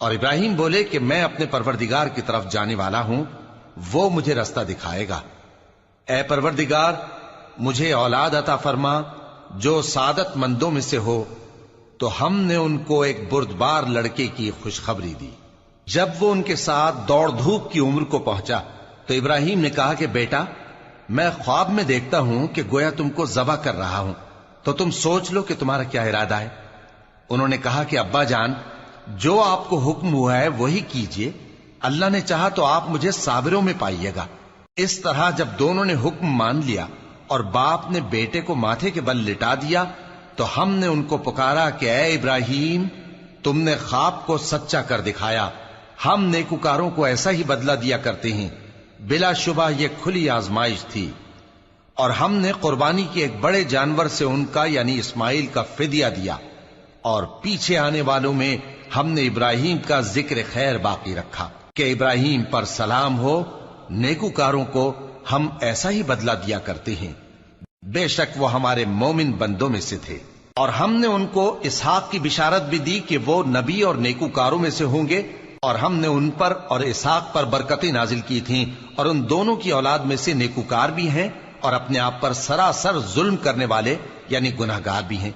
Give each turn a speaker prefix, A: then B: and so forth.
A: اور ابراہیم بولے کہ میں اپنے پروردگار کی طرف جانے والا ہوں، وہ مجھے رستہ دکھائے گا۔ اے پروردگار، مجھے اولاد عطا فرما جو سعادت مندوں میں سے ہو۔ تو ہم نے ان کو ایک بردبار لڑکے کی خوشخبری دی۔ جب وہ ان کے ساتھ دوڑ دھوپ کی عمر کو پہنچا تو ابراہیم نے کہا کہ بیٹا، میں خواب میں دیکھتا ہوں کہ گویا تم کو ذبح کر رہا ہوں، تو تم سوچ لو کہ تمہارا کیا ارادہ ہے۔ انہوں نے کہا کہ ابا جان، جو آپ کو حکم ہوا ہے وہی کیجئے، اللہ نے چاہا تو آپ مجھے صابروں میں پائیے گا۔ اس طرح جب دونوں نے حکم مان لیا اور باپ نے بیٹے کو ماتھے کے بل لٹا دیا تو ہم نے ان کو پکارا کہ اے ابراہیم، تم نے خواب کو سچا کر دکھایا، ہم نیکوکاروں کو ایسا ہی بدلہ دیا کرتے ہیں، بلا شبہ یہ کھلی آزمائش تھی۔ اور ہم نے قربانی کی ایک بڑے جانور سے ان کا یعنی اسماعیل کا فدیہ دیا، اور پیچھے آنے والوں میں ہم نے ابراہیم کا ذکر خیر باقی رکھا کہ ابراہیم پر سلام ہو، نیکوکاروں کو ہم ایسا ہی بدلہ دیا کرتے ہیں، بے شک وہ ہمارے مومن بندوں میں سے تھے۔ اور ہم نے ان کو اسحاق کی بشارت بھی دی کہ وہ نبی اور نیکوکاروں میں سے ہوں گے، اور ہم نے ان پر اور اسحاق پر برکتیں نازل کی تھیں، اور ان دونوں کی اولاد میں سے نیکوکار بھی ہیں اور اپنے آپ پر سراسر ظلم کرنے والے یعنی گناہگار بھی ہیں۔